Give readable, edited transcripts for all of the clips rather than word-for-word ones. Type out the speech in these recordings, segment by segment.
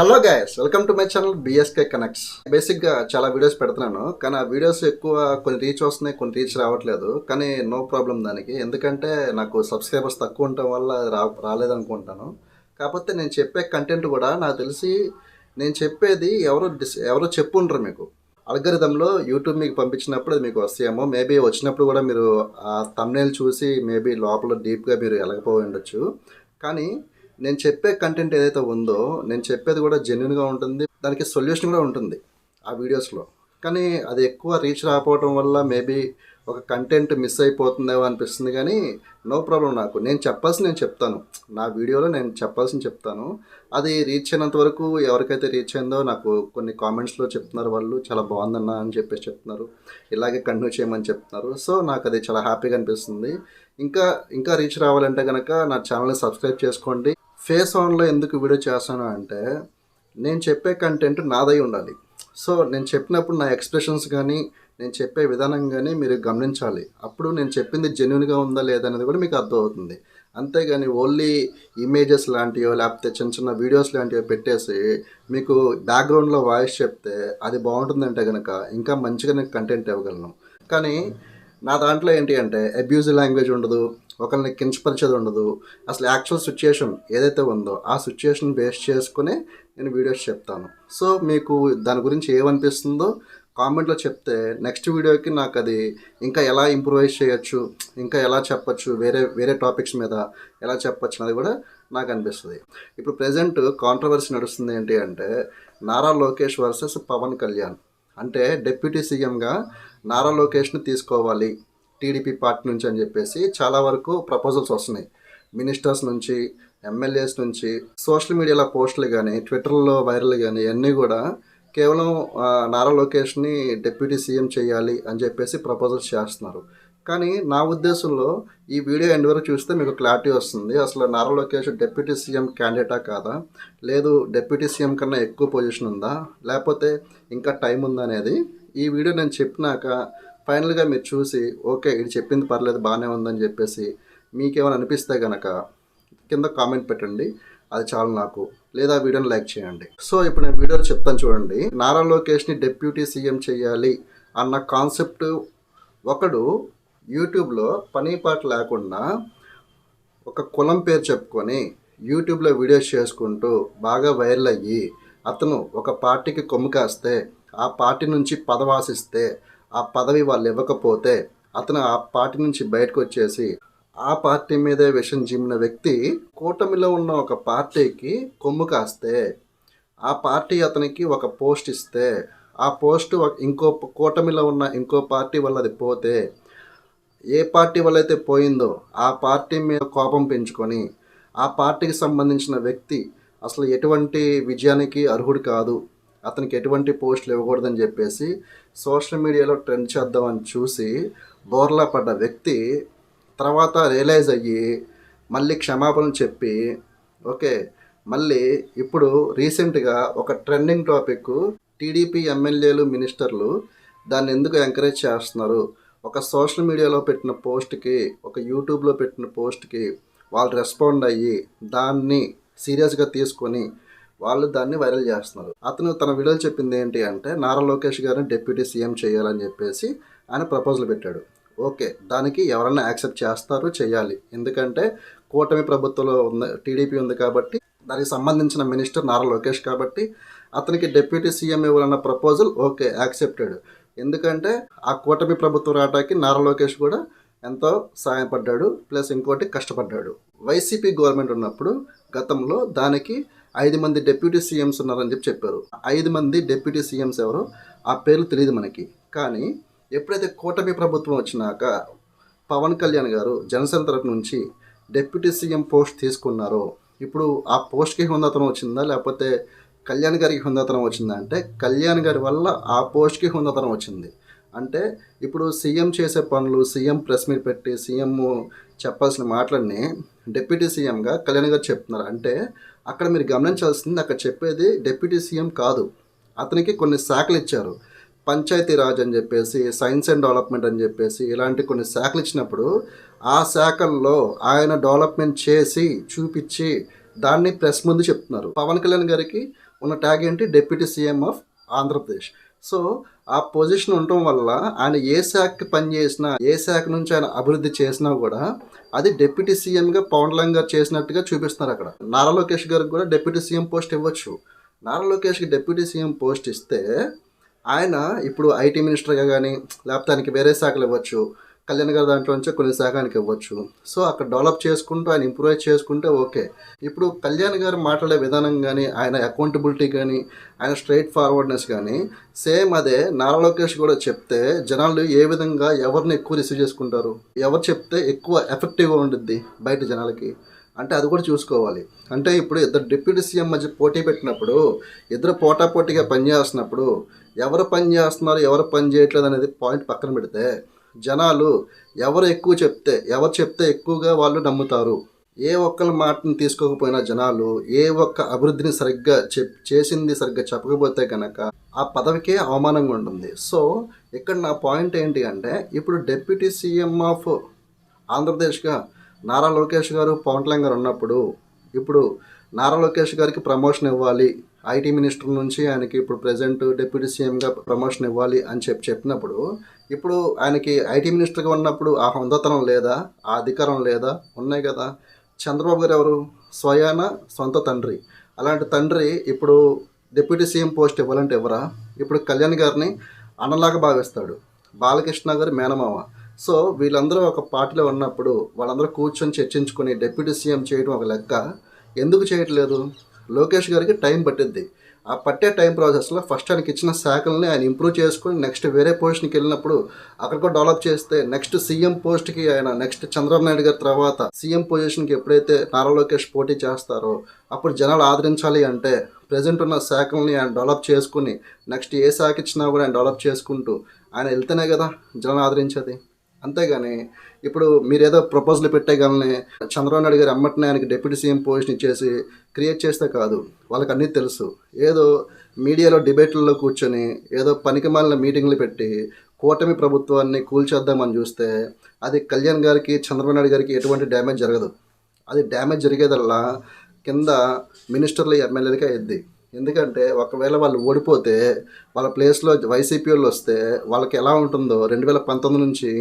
Hello guys, welcome to my channel BSK connects. బేసిక్గా చాలా videos పెడుతున్నాను, కానీ ఆ వీడియోస్ ఎక్కువ కొన్ని రీచ్ వస్తున్నాయి, కొన్ని రీచ్ రావట్లేదు. కానీ నో ప్రాబ్లం దానికి, ఎందుకంటే నాకు సబ్స్క్రైబర్స్ తక్కువ ఉండటం వల్ల రాలేదనుకుంటాను. కాకపోతే నేను చెప్పే కంటెంట్ కూడా నాకు తెలిసి నేను చెప్పేది ఎవరో చెప్పుండ్రు మీకు. అల్గరిథంలో యూట్యూబ్ మీకు పంపించినప్పుడు అది మీకు వస్తాయేమో, మేబీ వచ్చినప్పుడు కూడా మీరు ఆ thumbnail చూసి మేబీ లోపల డీప్గా మీరు వెళ్ళకపోయి ఉండొచ్చు. కానీ నేను చెప్పే కంటెంట్ ఏదైతే ఉందో, నేను చెప్పేది కూడా జెన్యున్గా ఉంటుంది, దానికి సొల్యూషన్ కూడా ఉంటుంది ఆ వీడియోస్లో. కానీ అది ఎక్కువ రీచ్ రాకపోవడం వల్ల మేబీ ఒక కంటెంట్ మిస్ అయిపోతుందేమో అనిపిస్తుంది. కానీ నో ప్రాబ్లం, నేను చెప్పాల్సింది నేను చెప్తాను. నా వీడియోలో నేను చెప్పాల్సింది చెప్తాను. అది రీచ్ అయినంత వరకు ఎవరికైతే రీచ్ అయిందో నాకు కొన్ని కామెంట్స్లో చెప్తున్నారు, వాళ్ళు చాలా బాగుందన్న అని చెప్పేసి చెప్తున్నారు, ఇలాగే కంటిన్యూ చేయమని చెప్తున్నారు. సో నాకు అది చాలా హ్యాపీగా అనిపిస్తుంది. ఇంకా ఇంకా రీచ్ రావాలంటే కనుక నా ఛానల్ని సబ్స్క్రైబ్ చేసుకోండి. ఫేస్ ఆన్లో ఎందుకు వీడియో చేస్తాను అంటే, నేను చెప్పే కంటెంట్ నాదై ఉండాలి. సో నేను చెప్పినప్పుడు నా ఎక్స్ప్రెషన్స్ కానీ, నేను చెప్పే విధానం కానీ మీరు గమనించాలి. అప్పుడు నేను చెప్పింది జెన్యున్గా ఉందా లేదా అనేది కూడా మీకు అర్థమవుతుంది. అంతేగాని ఓన్లీ ఇమేజెస్ లాంటివో లేకపోతే చిన్న చిన్న వీడియోస్ లాంటివో పెట్టేసి మీకు బ్యాక్గ్రౌండ్లో వాయిస్ చెప్తే అది బాగుంటుందంటే కనుక ఇంకా మంచిగా నేను కంటెంట్ ఇవ్వగలను. కానీ నా దాంట్లో ఏంటి అంటే అబ్యూజివ్ లాంగ్వేజ్ ఉండదు, ఒకరిని కించపరిచేది ఉండదు. అసలు యాక్చువల్ సిచ్యుయేషన్ ఏదైతే ఉందో ఆ సిచ్యుయేషన్ బేస్ చేసుకునే నేను వీడియోస్ చెప్తాను. సో మీకు దాని గురించి ఏమనిపిస్తుందో కామెంట్లో చెప్తే నెక్స్ట్ వీడియోకి నాకు అది ఇంకా ఎలా ఇంప్రూవైజ్ చేయొచ్చు, ఇంకా ఎలా చెప్పచ్చు, వేరే వేరే టాపిక్స్ మీద ఎలా చెప్పచ్చు అనేది కూడా నాకు అనిపిస్తుంది. ఇప్పుడు ప్రజెంట్ కాంట్రవర్సీ నడుస్తుంది ఏంటి అంటే, నారా లోకేష్ వర్సెస్ పవన్ కళ్యాణ్. అంటే డిప్యూటీ సీఎంగా నారా లోకేష్ని తీసుకోవాలి టీడీపీ పార్టీ నుంచి అని చెప్పేసి చాలా వరకు ప్రపోజల్స్ వస్తున్నాయి. మినిస్టర్స్ నుంచి, ఎమ్మెల్యేస్ నుంచి, సోషల్ మీడియాలో పోస్టులు కానీ, ట్విట్టర్లో వైరల్ కానీ అన్నీ కూడా కేవలం నారా లోకేష్ని డిప్యూటీ సీఎం చేయాలి అని చెప్పేసి ప్రపోజల్స్ చేస్తున్నారు. కానీ నా ఉద్దేశంలో ఈ వీడియో ఎండ్ వరకు చూస్తే మీకు క్లారిటీ వస్తుంది. అసలు నారా లోకేష్ డిప్యూటీ సీఎం క్యాండిడేటా కాదా, లేదు డిప్యూటీ సీఎం కన్నా ఎక్కువ పొజిషన్ ఉందా, లేకపోతే ఇంకా టైం ఉందా అనేది ఈ వీడియో నేను చెప్పినాక ఫైనల్గా మీరు చూసి ఓకే ఇది చెప్పింది పర్లేదు బాగానే ఉందని చెప్పేసి మీకేమైనా అనిపిస్తే కనుక కింద కామెంట్ పెట్టండి, అది చాలు నాకు. లేదా వీడియోని లైక్ చేయండి. సో ఇప్పుడు నేను వీడియోలో చెప్తాను చూడండి. నారా లోకేష్ని డిప్యూటీ సీఎం చేయాలి అన్న కాన్సెప్ట్ ఒకడు యూట్యూబ్లో పని పాట లేకుండా ఒక కులం పేరు చెప్పుకొని యూట్యూబ్లో వీడియోస్ చేసుకుంటూ బాగా వైరల్ అయ్యి అతను ఒక పార్టీకి కొమ్ము కాస్తే, ఆ పార్టీ నుంచి పదవి ఆశిస్తే ఆ పదవి వాళ్ళు ఇవ్వకపోతే అతను ఆ పార్టీ నుంచి బయటకు వచ్చేసి ఆ పార్టీ మీదే విషం జిమ్మిన వ్యక్తి కూటమిలో ఉన్న ఒక పార్టీకి కొమ్ము కాస్తే, ఆ పార్టీ అతనికి ఒక పోస్ట్ ఇస్తే, ఆ పోస్ట్ ఇంకో కూటమిలో ఉన్న ఇంకో పార్టీ వల్ల అది పోతే, ఏ పార్టీ వల్ల అయితే పోయిందో ఆ పార్టీ మీద కోపం పెంచుకొని ఆ పార్టీకి సంబంధించిన వ్యక్తి అసలు ఎటువంటి విజయానికి అర్హుడు కాదు, అతనికి ఎటువంటి పోస్టులు ఇవ్వకూడదని చెప్పేసి సోషల్ మీడియాలో ట్రెండ్ చేద్దామని చూసి బోర్లా పడ్డ వ్యక్తి తర్వాత రియలైజ్ అయ్యి మళ్ళీ క్షమాపణలు చెప్పి ఓకే మళ్ళీ ఇప్పుడు రీసెంట్గా ఒక ట్రెండింగ్ టాపిక్, టీడీపీ ఎమ్మెల్యేలు మినిస్టర్లు దాన్ని ఎందుకు ఎంకరేజ్ చేస్తున్నారు, ఒక సోషల్ మీడియాలో పెట్టిన పోస్ట్కి, ఒక యూట్యూబ్లో పెట్టిన పోస్ట్కి వాళ్ళు రెస్పాండ్ అయ్యి దాన్ని సీరియస్గా తీసుకొని వాళ్ళు దాన్ని వైరల్ చేస్తున్నారు. అతను తన వీడియోలో చెప్పింది ఏంటి అంటే, నారా లోకేష్ గారిని డిప్యూటీ సీఎం చేయాలని చెప్పేసి ఆయన ప్రపోజల్ పెట్టాడు. ఓకే, దానికి ఎవరన్నా యాక్సెప్ట్ చేస్తారు, చేయాలి. ఎందుకంటే కూటమి ప్రభుత్వంలో ఉంది, టీడీపీ ఉంది కాబట్టి దానికి సంబంధించిన మినిస్టర్ నారా లోకేష్ కాబట్టి అతనికి డిప్యూటీ సీఎం ఇవ్వాలన్న ప్రపోజల్ ఓకే యాక్సెప్టెడ్. ఎందుకంటే ఆ కూటమి ప్రభుత్వం రావడానికి నారా లోకేష్ కూడా ఎంతో సహాయపడ్డాడు, ప్లస్ ఇంకోటి కష్టపడ్డాడు. వైసీపీ గవర్నమెంట్ ఉన్నప్పుడు గతంలో దానికి 5 మంది డిప్యూటీ సీఎంస్ ఉన్నారని చెప్పారు. 5 మంది డిప్యూటీ సీఎంస్ ఎవరో ఆ పేర్లు తెలియదు మనకి. కానీ ఎప్పుడైతే కూటమి ప్రభుత్వం వచ్చినాక పవన్ కళ్యాణ్ గారు జనసేన తరపు నుంచి డిప్యూటీ సీఎం పోస్ట్ తీసుకున్నారో, ఇప్పుడు ఆ పోస్ట్కి హుందాతనం వచ్చిందా లేకపోతే కళ్యాణ్ గారికి హుందాతనం వచ్చిందా అంటే, కళ్యాణ్ గారి వల్ల ఆ పోస్ట్కి హుందాతనం వచ్చింది. అంటే ఇప్పుడు సీఎం చేసే పనులు, సీఎం ప్రెస్ మీట్ పెట్టి సీఎం చెప్పాల్సిన మాటలన్నీ డిప్యూటీ సీఎంగా కళ్యాణ్ గారు చెప్తున్నారు. అంటే అక్కడ మీరు గమనించాల్సింది, అక్కడ చెప్పేది డిప్యూటీ సీఎం కాదు, అతనికి కొన్ని శాఖలు ఇచ్చారు. పంచాయతీ రాజ్ అని చెప్పేసి, సైన్స్ అండ్ డెవలప్మెంట్ అని చెప్పేసి ఇలాంటి కొన్ని శాఖలు ఇచ్చినప్పుడు ఆ శాఖల్లో ఆయన డెవలప్మెంట్ చేసి చూపించి దాన్ని ప్రెస్ ముందు చెప్తున్నారు. పవన్ కళ్యాణ్ గారికి ఉన్న ట్యాగ్ ఏంటి? Deputy CM of Andhra Pradesh. So ఆ పొజిషన్ ఉండటం వల్ల ఆయన ఏ శాఖకి పనిచేసినా, ఏ శాఖ నుంచి ఆయన అభివృద్ధి చేసినా కూడా అది డిప్యూటీ సీఎంగా పవన్ కళ్యాణ్ గారు చేసినట్టుగా చూపిస్తున్నారు అక్కడ. నారా లోకేష్ గారికి కూడా డిప్యూటీ సీఎం పోస్ట్ ఇవ్వచ్చు. నారా లోకేష్కి డిప్యూటీ సీఎం పోస్ట్ ఇస్తే ఆయన ఇప్పుడు ఐటీ మినిస్టర్గా కానీ, లేకపోతే ఆయనకి వేరే శాఖలు ఇవ్వచ్చు. కళ్యాణ్ గారి దాంట్లో నుంచే కొన్ని శాఖానికి ఇవ్వచ్చు. సో అక్కడ డెవలప్ చేసుకుంటూ ఆయన ఇంప్రూవ్ చేసుకుంటే ఓకే. ఇప్పుడు కళ్యాణ్ గారు మాట్లాడే విధానం కానీ, ఆయన అకౌంటబిలిటీ కానీ, ఆయన స్ట్రైట్ ఫార్వర్డ్నెస్ కానీ సేమ్ అదే నారా లోకేష్ కూడా చెప్తే జనాలు ఏ విధంగా ఎవరిని ఎక్కువ రిసీవ్ చేసుకుంటారు, ఎవరు చెప్తే ఎక్కువ ఎఫెక్టివ్గా ఉంటుంది బయట జనాలకి అంటే అది కూడా చూసుకోవాలి. అంటే ఇప్పుడు ఇద్దరు డిప్యూటీ సీఎం మధ్య పోటీ పెట్టినప్పుడు, ఇద్దరు పోటాపోటీగా పనిచేస్తున్నప్పుడు ఎవరు పని చేస్తున్నారు, ఎవరు పని చేయట్లేదు అనేది పాయింట్ పక్కన పెడితే జనాలు ఎవరు చెప్తే ఎక్కువగా వాళ్ళు నమ్ముతారు. ఏ ఒక్కరి మాటను తీసుకోకపోయినా జనాలు ఏ ఒక్క అభివృద్ధిని చేసింది సరిగ్గా చెప్పకపోతే కనుక ఆ పదవికే అవమానంగా ఉంటుంది. సో ఇక్కడ నా పాయింట్ ఏంటి అంటే, ఇప్పుడు డిప్యూటీ సీఎం ఆఫ్ ఆంధ్రప్రదేశ్గా నారా లోకేష్ గారు, పవన్ కళ్యాణ్ గారు ఉన్నప్పుడు ఇప్పుడు నారా లోకేష్ గారికి ప్రమోషన్ ఇవ్వాలి, ఐటీ మినిస్టర్ నుంచి ఆయనకి ఇప్పుడు ప్రజెంట్ డిప్యూటీ సీఎంగా ప్రమోషన్ ఇవ్వాలి అని చెప్పినప్పుడు, ఇప్పుడు ఆయనకి ఐటీ మినిస్టర్గా ఉన్నప్పుడు ఆ హొందతనం లేదా, ఆ అధికారం లేదా? ఉన్నాయి కదా. చంద్రబాబు గారు ఎవరు? స్వయాన సొంత తండ్రి. అలాంటి తండ్రి ఇప్పుడు డిప్యూటీ సీఎం పోస్ట్ ఇవ్వాలంటే ఎవరా? ఇప్పుడు కళ్యాణ్ గారిని అన్నలాగా భావిస్తాడు, బాలకృష్ణ గారి మేనమామ. సో వీళ్ళందరూ ఒక పార్టీలో ఉన్నప్పుడు వాళ్ళందరూ కూర్చొని చర్చించుకొని డిప్యూటీ సీఎం చేయడం ఒక లెక్క. ఎందుకు చేయట్లేదు? లోకేష్ గారికి టైం పట్టిద్ది. ఆ పట్టే టైం ప్రాసెస్లో ఫస్ట్ ఆయనకి ఇచ్చిన శాఖల్ని ఆయన ఇంప్రూవ్ చేసుకొని నెక్స్ట్ వేరే పోస్ట్కి వెళ్ళినప్పుడు అక్కడ కూడా డెవలప్ చేస్తే నెక్స్ట్ సీఎం పోస్ట్కి ఆయన నెక్స్ట్ చంద్రబాబు నాయుడు గారి తర్వాత సీఎం పొజిషన్కి ఎప్పుడైతే నారా లోకేష్ పోటీ చేస్తారో అప్పుడు జనాలు ఆదరించాలి అంటే ప్రజెంట్ ఉన్న శాఖల్ని ఆయన డెవలప్ చేసుకుని నెక్స్ట్ ఏ శాఖ ఇచ్చినా కూడా ఆయన డెవలప్ చేసుకుంటూ ఆయన వెళ్తేనే కదా జనాలు ఆదరించేది. అంతేగాని ఇప్పుడు మీరు ఏదో ప్రపోజల్ పెట్టేగానే చంద్రబాబు నాయుడు గారు అమ్మటినే ఆయనకి డిప్యూటీ సీఎం పొజిషన్ ఇచ్చేసి క్రియేట్ చేస్తే కాదు. వాళ్ళకి అన్నీ తెలుసు. ఏదో మీడియాలో డిబేట్లలో కూర్చొని ఏదో పనికిమాలిన మీటింగ్లు పెట్టి కూటమి ప్రభుత్వాన్ని కూల్చేద్దామని చూస్తే అది కళ్యాణ్ గారికి, చంద్రబాబు నాయుడు గారికి ఎటువంటి డ్యామేజ్ జరగదు. అది డ్యామేజ్ జరిగేదల్లా కింద మినిస్టర్లు, ఎమ్మెల్యేలకే అయ్యిద్ది. ఎందుకంటే ఒకవేళ వాళ్ళు ఓడిపోతే వాళ్ళ ప్లేస్లో వైసీపీ వాళ్ళు వస్తే వాళ్ళకి ఎలా ఉంటుందో 2019 నుంచి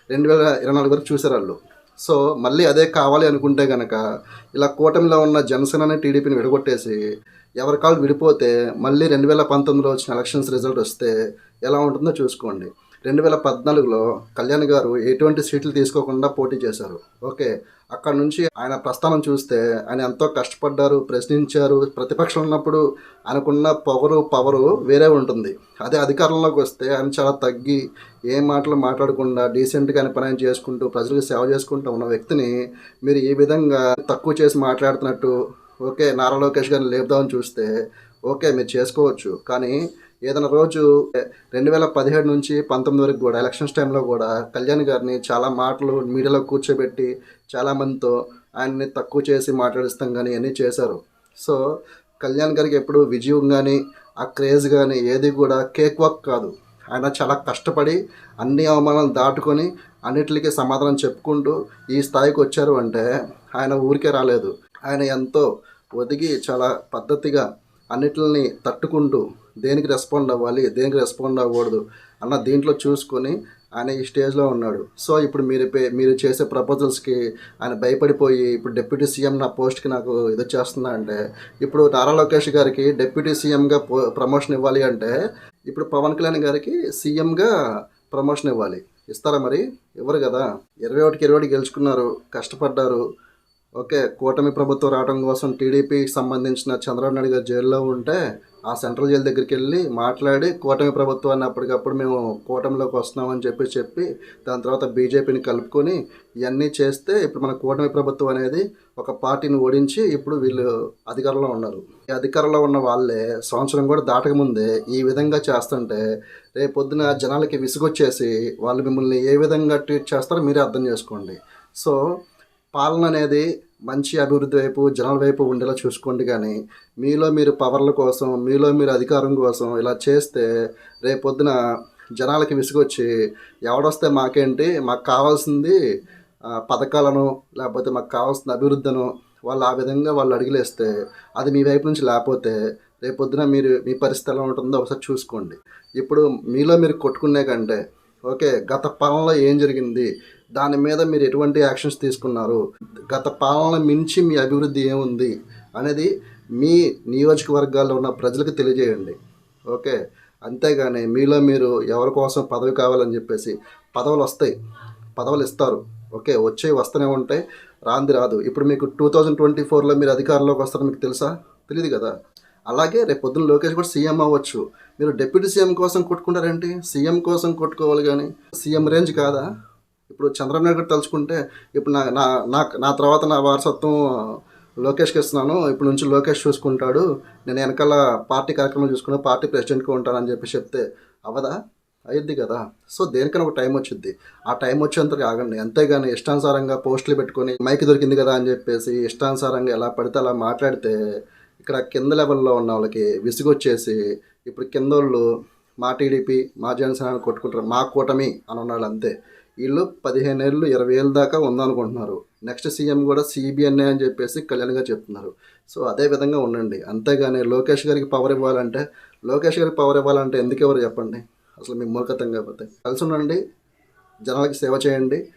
2024 వరకు చూసారు వాళ్ళు. సో మళ్ళీ అదే కావాలి అనుకుంటే కనుక ఇలా కూటమిలో ఉన్న జనసేనని, టీడీపీని విడగొట్టేసి ఎవరి కాళ్ళు విడిపోతే మళ్ళీ 2019లో వచ్చిన ఎలక్షన్స్ రిజల్ట్ వస్తే ఎలా ఉంటుందో చూసుకోండి. 2014లో కళ్యాణ్ గారు ఎటువంటి సీట్లు తీసుకోకుండా పోటీ చేశారు. ఓకే, అక్కడ నుంచి ఆయన ప్రస్థానం చూస్తే ఆయన ఎంతో కష్టపడ్డారు, ప్రశ్నించారు. ప్రతిపక్షం ఉన్నప్పుడు ఆయనకున్న పవరు వేరే ఉంటుంది. అదే అధికారంలోకి వస్తే ఆయన చాలా తగ్గి ఏ మాటలు మాట్లాడకుండా డీసెంట్గా ఆయన పని చేసుకుంటూ ప్రజలకు సేవ చేసుకుంటూ ఉన్న వ్యక్తిని మీరు ఈ విధంగా తక్కువ చేసి మాట్లాడుతున్నట్టు, ఓకే నారా లోకేష్ గారిని లేపుదామని చూస్తే ఓకే మీరు చేసుకోవచ్చు. కానీ ఏదైనా రోజు 2017 నుంచి 19 వరకు కూడా ఎలక్షన్స్ టైంలో కూడా కళ్యాణ్ గారిని చాలా మాటలు మీడియాలో కూర్చోబెట్టి చాలామందితో ఆయన్ని తక్కువ చేసి మాట్లాడిస్తాం కానీ అన్నీ చేశారు. సో కళ్యాణ్ గారికి ఎప్పుడు విజయం కానీ ఆ క్రేజ్ కానీ ఏది కూడా కేక్ వాక్ కాదు. ఆయన చాలా కష్టపడి అన్ని అవమానాలు దాటుకొని అన్నిటికీ సమాధానం చెప్పుకుంటూ ఈ స్థాయికి వచ్చారు అంటే ఆయన ఊరికే రాలేదు. ఆయన ఎంతో ఒదిగి చాలా పద్ధతిగా అన్నిటిని తట్టుకుంటూ దేనికి రెస్పాండ్ అవ్వాలి, దేనికి రెస్పాండ్ అవ్వకూడదు అన్న దీంట్లో చూసుకొని ఆయన ఈ స్టేజ్లో ఉన్నాడు. సో ఇప్పుడు మీరు చేసే ప్రపోజల్స్కి ఆయన భయపడిపోయి ఇప్పుడు డిప్యూటీ సీఎం నా పోస్ట్కి నాకు ఇది వచ్చేస్తుందా అంటే, ఇప్పుడు నారా లోకేష్ గారికి డిప్యూటీ సీఎంగా ప్రమోషన్ ఇవ్వాలి అంటే ఇప్పుడు పవన్ కళ్యాణ్ గారికి సీఎంగా ప్రమోషన్ ఇవ్వాలి. ఇస్తారా మరి? ఇవ్వరు కదా. 21కి 21 గెలుచుకున్నారు, కష్టపడ్డారు. ఓకే, కూటమి ప్రభుత్వం రావడం కోసం టీడీపీకి సంబంధించిన చంద్రబాబు నాయుడు గారు జైల్లో ఉంటే ఆ సెంట్రల్ జైలు దగ్గరికి వెళ్ళి మాట్లాడి కూటమి ప్రభుత్వాన్ని అప్పటికప్పుడు మేము కూటమిలోకి వస్తున్నామని చెప్పి దాని తర్వాత బీజేపీని కలుపుకొని ఇవన్నీ చేస్తే ఇప్పుడు మన కూటమి ప్రభుత్వం అనేది ఒక పార్టీని ఓడించి ఇప్పుడు వీళ్ళు అధికారంలో ఉన్నారు. ఈ అధికారంలో ఉన్న వాళ్ళే సంవత్సరం కూడా దాటకముందే ఈ విధంగా చేస్తుంటే రేపొద్దున జనాలకి విసుగొచ్చేసి వాళ్ళు మిమ్మల్ని ఏ విధంగా ట్రీట్ చేస్తారో మీరే అర్థం చేసుకోండి. సో పాలన అనేది మంచి అభివృద్ధి వైపు, జనాల వైపు ఉండేలా చూసుకోండి. కానీ మీలో మీరు పవర్ల కోసం, మీలో మీరు అధికారం కోసం ఇలా చేస్తే రేపొద్దున జనాలకి విసుగొచ్చి ఎవడొస్తే మాకేంటి, మాకు కావాల్సింది పథకాలను లేకపోతే మాకు కావాల్సిన అభివృద్ధిను వాళ్ళు ఆ విధంగా వాళ్ళు అడుగులేస్తే అది మీ వైపు నుంచి లేకపోతే రేపొద్దున మీరు మీ పరిస్థితి ఎలా ఉంటుందో ఒకసారి చూసుకోండి. ఇప్పుడు మీలో మీరు కొట్టుకునే కంటే ఓకే, గత పాలనలో ఏం జరిగింది, దాని మీద మీరు ఎటువంటి యాక్షన్స్ తీసుకున్నారు, గత పాలన మించి మీ అభివృద్ధి ఏముంది అనేది మీ నియోజకవర్గాల్లో ఉన్న ప్రజలకు తెలియజేయండి. ఓకే, అంతేగాని మీలో మీరు ఎవరి కోసం పదవి కావాలని చెప్పేసి పదవులు వస్తాయి, పదవులు ఇస్తారు. ఓకే, వచ్చేవి వస్తూనే ఉంటాయి, రాంది రాదు. ఇప్పుడు మీకు 2024లో మీరు అధికారంలోకి వస్తారో మీకు తెలుసా? తెలియదు కదా. అలాగే రేపు పొద్దున్న లోకేష్ కూడా సీఎం అవ్వచ్చు. మీరు డిప్యూటీ సీఎం కోసం కొట్టుకుంటారేంటి? సీఎం కోసం కొట్టుకోవాలి కానీ సీఎం రేంజ్ కాదా? ఇప్పుడు చంద్రబాబు నాయుడు గారు తలుచుకుంటే ఇప్పుడు నా నా నా- నా తర్వాత నా వారసత్వం లోకేష్కి ఇస్తున్నాను, ఇప్పుడు నుంచి లోకేష్ చూసుకుంటాడు, నేను వెనకాల పార్టీ కార్యక్రమాలు చూసుకుని పార్టీ ప్రెసిడెంట్గా ఉంటానని చెప్పి చెప్తే అవదా? అయ్యిద్ది కదా. సో దేనికైనా ఒక టైం వచ్చింది, ఆ టైం వచ్చేంతకు ఆగండి. అంతేగాని ఇష్టానుసారంగా పోస్టులు పెట్టుకొని మైక్ దొరికింది కదా అని చెప్పేసి ఇష్టానుసారంగా ఎలా పడితే అలా మాట్లాడితే ఇక్కడ కింద లెవెల్లో ఉన్న వాళ్ళకి విసుగొచ్చేసి ఇప్పుడు కిందోళ్ళు మా టీడీపీ మా జనసేన అని కొట్టుకుంటారు, మా కూటమి అని ఉన్నాళ్ళు అంతే. వీళ్ళు 15 ఏళ్ళు 20 ఏళ్ళ దాకా ఉందనుకుంటున్నారు. నెక్స్ట్ సీఎం కూడా సిబిఎన్ఏ అని చెప్పేసి కళ్యాణ్ గారు చెప్తున్నారు. సో అదే విధంగా ఉండండి. అంతేగాని లోకేష్ గారికి పవర్ ఇవ్వాలంటే ఎందుకు ఎవరు చెప్పండి? అసలు మీకు మూర్ఖతం కాకపోతే కలిసి ఉండండి, జనాలకి సేవ చేయండి,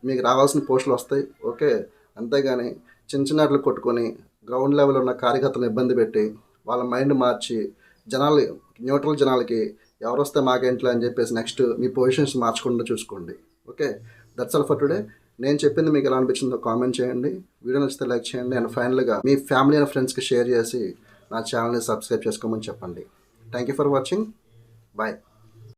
మీకు రావాల్సిన పోస్టులు వస్తాయి. ఓకే, అంతేగాని చిన్న చిన్న వాటికి కొట్టుకొని గ్రౌండ్ లెవెల్ ఉన్న కార్యకర్తలను ఇబ్బంది పెట్టి వాళ్ళ మైండ్ మార్చి జనాలు న్యూట్రల్ జనాలకి ఎవరు వస్తే మాకేంట్లో అని చెప్పేసి నెక్స్ట్ మీ పొజిషన్స్ మార్చకుండా చూసుకోండి. Okay, that's all for today. నేను చెప్పింది మీకు ఎలా అనిపించిందో కామెంట్ చేయండి, వీడియో నచ్చితే లైక్ చేయండి, అండ్ ఫైనల్గా మీ ఫ్యామిలీ అండ్ ఫ్రెండ్స్కి షేర్ చేసి నా ఛానల్ని సబ్స్క్రైబ్ చేసుకోమని చెప్పండి. Thank you for watching. Bye.